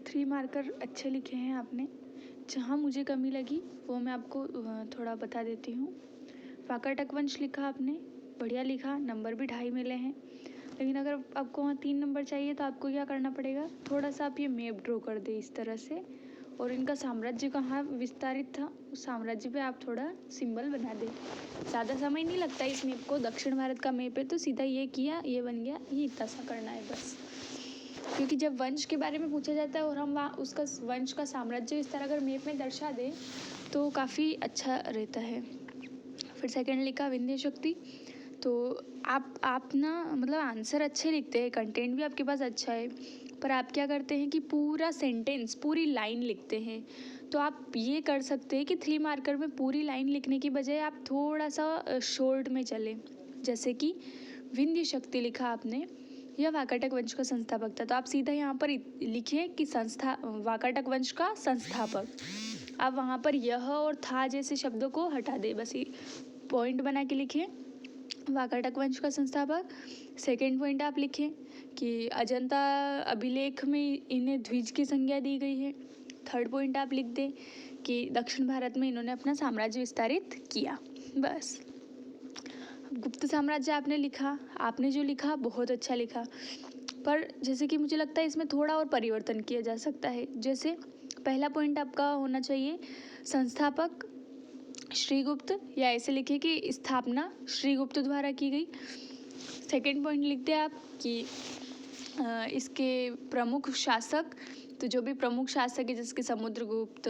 3 marker अच्छे लिखे हैं आपने। जहाँ मुझे कमी लगी वो मैं आपको थोड़ा बता देती हूँ। वाकाटक वंश लिखा आपने, बढ़िया लिखा, नंबर भी 2.5 मिले हैं। लेकिन अगर आपको वहाँ 3 नंबर चाहिए तो आपको क्या करना पड़ेगा, थोड़ा सा आप ये मैप ड्रॉ कर दे इस तरह से, और इनका साम्राज्य कहाँ विस्तारित था उस साम्राज्य पे आप थोड़ा सिंबल बना दे। ज़्यादा समय नहीं लगता इस मैप को, दक्षिण भारत का मैप है तो सीधा ये किया, ये बन गया, ये इतना सा करना है बस। क्योंकि जब वंश के बारे में पूछा जाता है और हम वहाँ उसका वंश का साम्राज्य इस तरह अगर मैप में दर्शा दें तो काफ़ी अच्छा रहता है। फिर सेकंड लिखा विंध्य शक्ति। तो आप ना मतलब आंसर अच्छे लिखते हैं, कंटेंट भी आपके पास अच्छा है, पर आप क्या करते हैं कि पूरा सेंटेंस पूरी लाइन लिखते हैं। तो आप ये कर सकते हैं कि 3 मार्कर में पूरी लाइन लिखने की बजाय आप थोड़ा सा शॉर्ट में चलें। जैसे कि विंध्य शक्ति लिखा आपने, यह वाकाटक वंश का संस्थापक था, तो आप सीधा यहाँ पर लिखिए कि वाकाटक वंश का संस्थापक। आप वहाँ पर यह और था जैसे शब्दों को हटा दे, बस ये पॉइंट बना के लिखिए वाकाटक वंश का संस्थापक। सेकंड पॉइंट आप लिखें कि अजंता अभिलेख में इन्हें द्विज की संज्ञा दी गई है। थर्ड पॉइंट आप लिख दें कि दक्षिण भारत में इन्होंने अपना साम्राज्य विस्तारित किया। बस। गुप्त साम्राज्य आपने लिखा, आपने जो लिखा बहुत अच्छा लिखा, पर जैसे कि मुझे लगता है इसमें थोड़ा और परिवर्तन किया जा सकता है। जैसे पहला पॉइंट आपका होना चाहिए संस्थापक श्रीगुप्त, या ऐसे लिखे कि स्थापना श्रीगुप्त द्वारा की गई। सेकंड पॉइंट लिखते हैं आप कि इसके प्रमुख शासक, तो जो भी प्रमुख शासक है जैसे कि समुद्रगुप्त,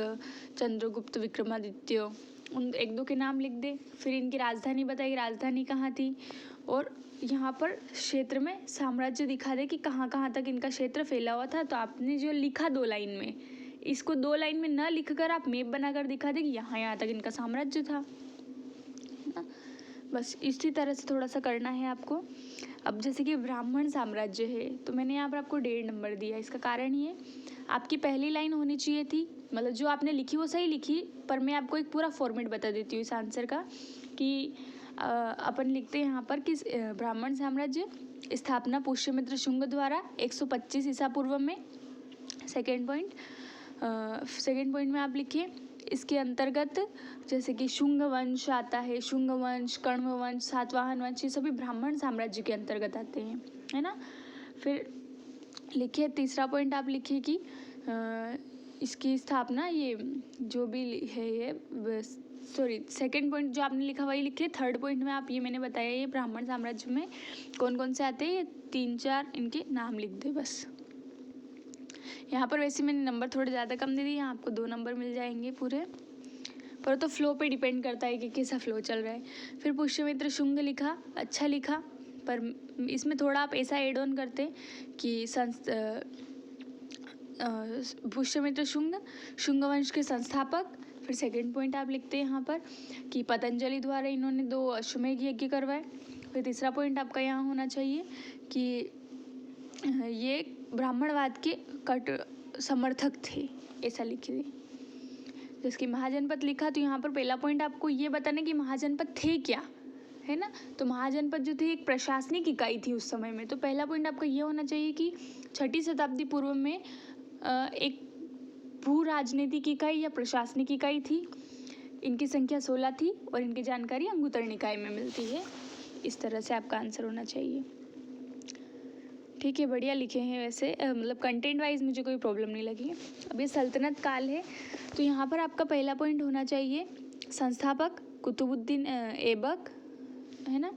चंद्रगुप्त, विक्रमादित्य, उन 1-2 के नाम लिख दे। फिर इनकी राजधानी बताइए, राजधानी कहाँ थी, और यहाँ पर क्षेत्र में साम्राज्य दिखा दे कि कहाँ कहाँ तक इनका क्षेत्र फैला हुआ था। तो आपने जो लिखा 2 लाइन में, इसको 2 लाइन में न लिख कर आप मैप बनाकर दिखा दे कि यहाँ यहाँ तक इनका साम्राज्य था, है ना। बस इसी तरह से थोड़ा सा करना है आपको। अब जैसे कि ब्राह्मण साम्राज्य है तो मैंने यहाँ पर आपको 1.5 नंबर दिया। इसका कारण ये, आपकी पहली लाइन होनी चाहिए थी, मतलब जो आपने लिखी वो सही लिखी, पर मैं आपको एक पूरा फॉर्मेट बता देती हूँ इस आंसर का कि अपन लिखते हैं यहाँ पर कि ब्राह्मण साम्राज्य स्थापना पुष्यमित्र शुंग द्वारा 125 ईसा पूर्व में। सेकेंड पॉइंट में आप लिखिए इसके अंतर्गत जैसे कि शुंग वंश आता है, शुंग वंश, कण्व वंश, सातवाहन वंश, ये सभी ब्राह्मण साम्राज्य के अंतर्गत आते हैं, है ना। फिर लिखिए तीसरा पॉइंट आप लिखिए कि इसकी स्थापना, ये जो भी है ये सेकंड पॉइंट जो आपने लिखा वही लिखिए। थर्ड पॉइंट में आप ये मैंने बताया ये ब्राह्मण साम्राज्य में कौन कौन से आते हैं, ये 3-4 इनके नाम लिख दे बस। यहाँ पर वैसे मैंने नंबर थोड़े ज़्यादा कम दे दिए, यहाँ आपको 2 नंबर मिल जाएंगे पूरे, पर तो फ्लो पे डिपेंड करता है कि कैसा फ्लो चल रहा है। फिर पुष्यमित्र शुंग लिखा, अच्छा लिखा, पर इसमें थोड़ा आप ऐसा एड ऑन करते कि पुष्यमित्र शुंग वंश के संस्थापक। फिर सेकंड पॉइंट आप लिखते हैं यहाँ पर कि पतंजलि द्वारा इन्होंने 2 अश्वमेध यज्ञ करवाए। फिर तीसरा पॉइंट आपका यहाँ होना चाहिए कि ये ब्राह्मणवाद के कट समर्थक थे, ऐसा लिखिए। जैसे कि महाजनपद लिखा तो यहाँ पर पहला पॉइंट आपको ये बताना कि महाजनपद थे क्या, है ना। तो महाजनपद जो थे एक प्रशासनिक इकाई थी उस समय में, तो पहला पॉइंट आपका ये होना चाहिए कि 6ठी शताब्दी पूर्व में एक भू राजनीतिक इकाई या प्रशासनिक इकाई थी। इनकी संख्या 16 थी और इनकी जानकारी अंगुत्तर निकाय में मिलती है। इस तरह से आपका आंसर होना चाहिए। ठीक है, बढ़िया लिखे हैं वैसे, मतलब कंटेंट वाइज मुझे कोई प्रॉब्लम नहीं लगी। अब ये सल्तनत काल है तो यहाँ पर आपका पहला पॉइंट होना चाहिए संस्थापक कुतुबुद्दीन ऐबक, है ना।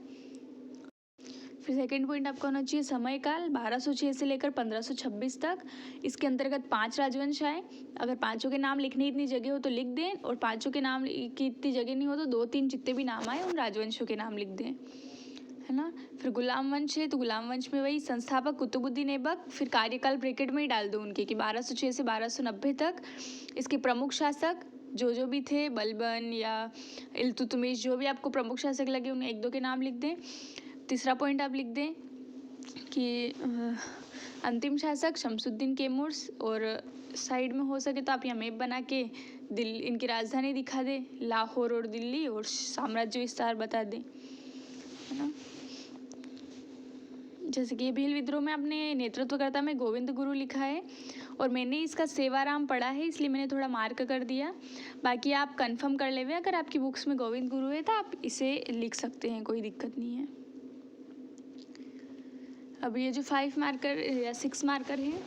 फिर सेकंड पॉइंट आपका होना चाहिए समय काल 1206 से लेकर 1526 तक। इसके अंतर्गत 5 राजवंश आए। अगर पाँचों के नाम लिखने इतनी जगह हो तो लिख दें, और पाँचों के नाम की इतनी जगह नहीं हो तो 2-3 जितने भी नाम आए उन राजवंशों के नाम लिख दें, है ना। फिर गुलाम वंश है तो गुलाम वंश में वही संस्थापक कुतुबुद्दीन ऐबक, फिर कार्यकाल ब्रैकेट में ही डाल दो उनके कि 1206 से 1290 तक। इसके प्रमुख शासक जो भी थे, बलबन या इल्तुतमिश, जो भी आपको प्रमुख शासक लगे उन 1-2 के नाम लिख दें। तीसरा पॉइंट आप लिख दें कि अंतिम शासक शमसुद्दीन कैमूर्स, और साइड में हो सके तो आप यहाँ मैप बना के दिल्ली इनकी राजधानी दिखा दें, लाहौर और दिल्ली, और साम्राज्य विस्तार बता दें, है ना। जैसे कि भील विद्रोह में आपने नेतृत्वकर्ता में गोविंद गुरु लिखा है, और मैंने इसका सेवाराम पढ़ा है इसलिए मैंने थोड़ा मार्क कर दिया। बाकी आप कंफर्म कर लेवे, अगर आपकी बुक्स में गोविंद गुरु है तो आप इसे लिख सकते हैं, कोई दिक्कत नहीं है। अब ये जो 5 मार्कर या 6 मार्कर हैं,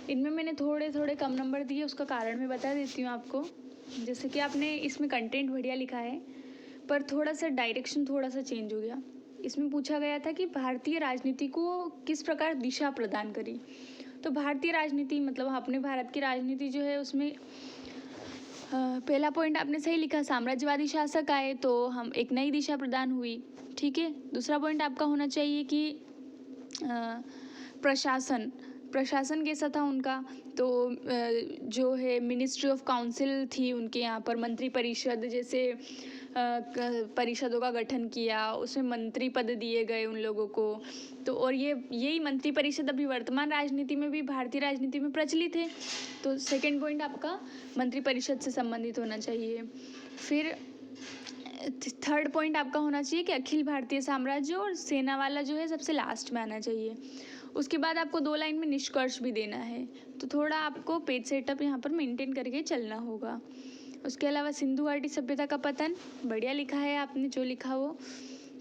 इनमें मैंने थोड़े थोड़े कम नंबर दिए, उसका कारण मैं बता देती हूँ आपको। जैसे कि आपने इसमें कंटेंट बढ़िया लिखा है, पर थोड़ा सा डायरेक्शन थोड़ा सा चेंज हो गया। इसमें पूछा गया था कि भारतीय राजनीति को किस प्रकार दिशा प्रदान करी। तो भारतीय राजनीति मतलब अपने भारत की राजनीति जो है उसमें पहला पॉइंट आपने सही लिखा, साम्राज्यवादी शासक आए तो हम एक नई दिशा प्रदान हुई, ठीक है। दूसरा पॉइंट आपका होना चाहिए कि प्रशासन कैसा था उनका, तो जो है मिनिस्ट्री ऑफ काउंसिल थी उनके यहाँ पर, मंत्री परिषद जैसे परिषदों का गठन किया, उसमें मंत्री पद दिए गए उन लोगों को। तो और यही मंत्री परिषद अभी वर्तमान राजनीति में भी, भारतीय राजनीति में प्रचलित है। तो सेकंड पॉइंट आपका मंत्री परिषद से संबंधित होना चाहिए। फिर थर्ड पॉइंट आपका होना चाहिए कि अखिल भारतीय साम्राज्य, और सेना वाला जो है सबसे लास्ट में आना चाहिए। उसके बाद आपको 2 लाइन में निष्कर्ष भी देना है, तो थोड़ा आपको पेज सेटअप यहाँ पर मेंटेन करके चलना होगा। उसके अलावा सिंधु घाटी सभ्यता का पतन, बढ़िया लिखा है आपने जो लिखा वो,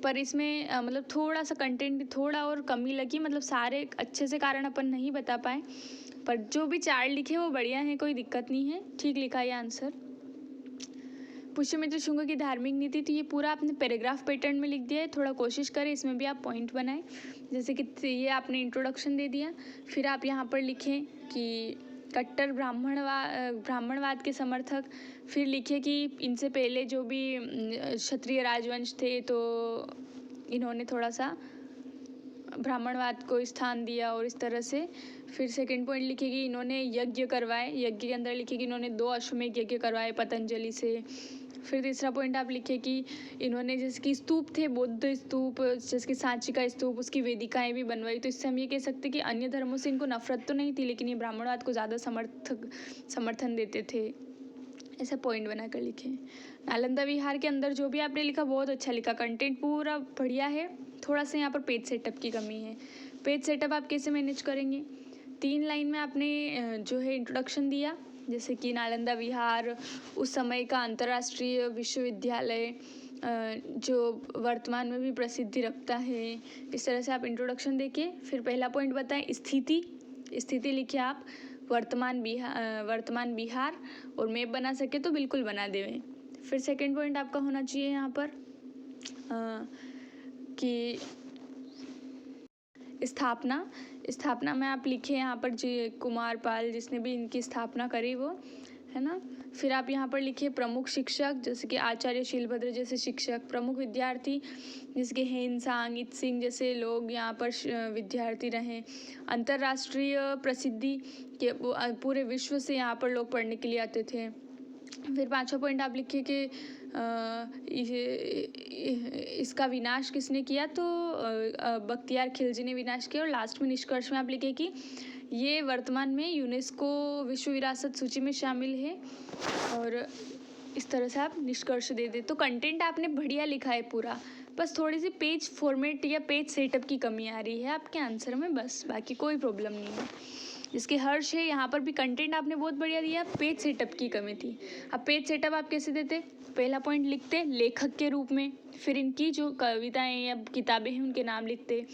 पर इसमें मतलब थोड़ा सा कंटेंट थोड़ा और कमी लगी, मतलब सारे अच्छे से कारण अपन नहीं बता पाए, पर जो भी 4 लिखे वो बढ़िया है, कोई दिक्कत नहीं है, ठीक लिखा है आंसर। पुष्यमित्र शुंग की धार्मिक नीति, तो ये पूरा आपने पैराग्राफ पैटर्न में लिख दिया है, थोड़ा कोशिश करें इसमें भी आप पॉइंट बनाएं। जैसे कि ये आपने इंट्रोडक्शन दे दिया, फिर आप यहाँ पर लिखें कि कट्टर ब्राह्मणवाद के समर्थक, फिर लिखे कि इनसे पहले जो भी क्षत्रिय राजवंश थे तो इन्होंने थोड़ा सा ब्राह्मणवाद को स्थान दिया, और इस तरह से। फिर सेकंड पॉइंट लिखेगी इन्होंने यज्ञ करवाए, यज्ञ के अंदर लिखेगी इन्होंने 2 अश्वमेध यज्ञ करवाए पतंजलि से। फिर तीसरा पॉइंट आप लिखे कि इन्होंने जैसे कि स्तूप थे, बौद्ध स्तूप, जैसे कि सांची का स्तूप, उसकी वेदिकाएं भी बनवाई। तो इससे हम ये कह सकते हैं कि अन्य धर्मों से इनको नफरत तो नहीं थी, लेकिन ये ब्राह्मणवाद को ज़्यादा समर्थन देते थे, ऐसा पॉइंट बना कर लिखे। नालंदा विहार के अंदर जो भी आपने लिखा बहुत अच्छा लिखा, कंटेंट पूरा बढ़िया है, थोड़ा सा यहाँ पर पेज सेटअप की कमी है। पेज सेटअप आप कैसे मैनेज करेंगे, 3 लाइन में आपने जो है इंट्रोडक्शन दिया, जैसे कि नालंदा विहार उस समय का अंतर्राष्ट्रीय विश्वविद्यालय जो वर्तमान में भी प्रसिद्धि रखता है, इस तरह से आप इंट्रोडक्शन देके फिर पहला पॉइंट बताएं स्थिति लिखे आप वर्तमान बिहार, और मैप बना सके तो बिल्कुल बना देवें। फिर सेकंड पॉइंट आपका होना चाहिए यहाँ पर कि स्थापना में आप लिखे यहाँ पर जी कुमार पाल, जिसने भी इनकी स्थापना करी वो, है ना। फिर आप यहाँ पर लिखिए प्रमुख शिक्षक, जैसे कि आचार्य शीलभद्र जैसे शिक्षक, प्रमुख विद्यार्थी जैसे कि हेनसांग, इत सिंह जैसे लोग यहाँ पर विद्यार्थी रहे, अंतर्राष्ट्रीय प्रसिद्धि के पूरे विश्व से यहाँ पर लोग पढ़ने के लिए आते थे। फिर 5वां पॉइंट आप लिखिए कि इसका विनाश किसने किया, तो बख्तियार खिलजी ने विनाश किया। और लास्ट में निष्कर्ष में आप लिखिए कि ये वर्तमान में यूनेस्को विश्व विरासत सूची में शामिल है, और इस तरह से आप निष्कर्ष दे दे। तो कंटेंट आपने बढ़िया लिखा है पूरा, बस थोड़ी सी पेज फॉर्मेट या पेज सेटअप की कमी आ रही है आपके आंसर में, बस बाकी कोई प्रॉब्लम नहीं है। जिसके हर्ष है, यहाँ पर भी कंटेंट आपने बहुत बढ़िया दिया, पेज सेटअप की कमी थी। अब पेज सेटअप आप कैसे देते, पहला पॉइंट लिखते लेखक के रूप में, फिर इनकी जो कविताएं या किताबें हैं उनके नाम लिखते।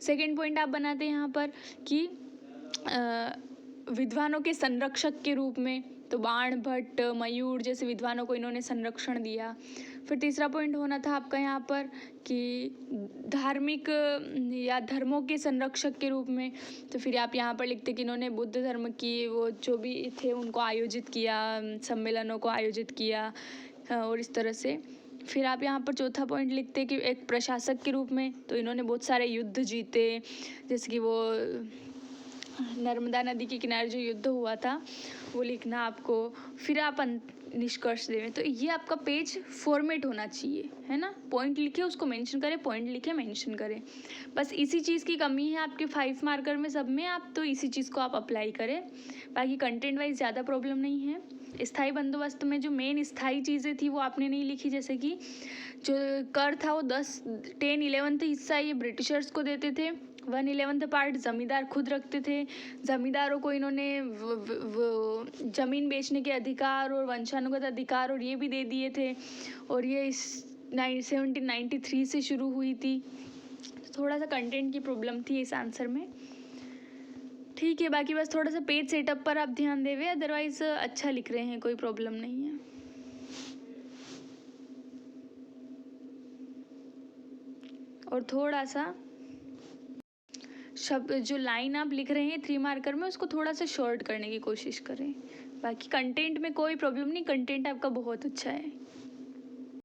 सेकंड पॉइंट आप बनाते यहाँ पर कि विद्वानों के संरक्षक के रूप में, तो बाण भट्ट, मयूर जैसे विद्वानों को इन्होंने संरक्षण दिया। फिर तीसरा पॉइंट होना था आपका यहाँ पर कि धार्मिक या धर्मों के संरक्षक के रूप में, तो फिर आप यहाँ पर लिखते कि इन्होंने बुद्ध धर्म की वो जो भी थे उनको आयोजित किया, सम्मेलनों को आयोजित किया, और इस तरह से। फिर आप यहाँ पर चौथा पॉइंट लिखते कि एक प्रशासक के रूप में, तो इन्होंने बहुत सारे युद्ध जीते, जैसे कि वो नर्मदा नदी के किनारे जो युद्ध हुआ था वो लिखना आपको। फिर आप निष्कर्ष देवें। तो ये आपका पेज फॉर्मेट होना चाहिए, है ना। पॉइंट लिखे उसको मेंशन करें, पॉइंट लिखे मेंशन करें, बस इसी चीज़ की कमी है आपके 5 मार्कर में सब में, आप तो इसी चीज़ को आप अप्लाई करें, बाकी कंटेंट वाइज ज़्यादा प्रॉब्लम नहीं है। स्थायी बंदोबस्त में जो मेन स्थायी चीज़ें थी वो आपने नहीं लिखी, जैसे कि जो कर था वो 10, 10, 11 हिस्सा ये ब्रिटिशर्स को देते थे, 1/11 पार्ट जमींदार खुद रखते थे। जमींदारों को इन्होंने जमीन बेचने के अधिकार और वंशानुगत अधिकार और ये भी दे दिए थे, और ये इस 1793 से शुरू हुई थी। थोड़ा सा कंटेंट की प्रॉब्लम थी इस आंसर में। ठीक है, बाकी बस थोड़ा सा पेज सेटअप पर आप ध्यान देवे, अदरवाइज अच्छा लिख रहे हैं, कोई प्रॉब्लम नहीं है। और थोड़ा सा शब्द जो लाइन आप लिख रहे हैं 3 मार्कर में, उसको थोड़ा सा शॉर्ट करने की कोशिश करें। बाकी कंटेंट में कोई प्रॉब्लम नहीं, कंटेंट आपका बहुत अच्छा है।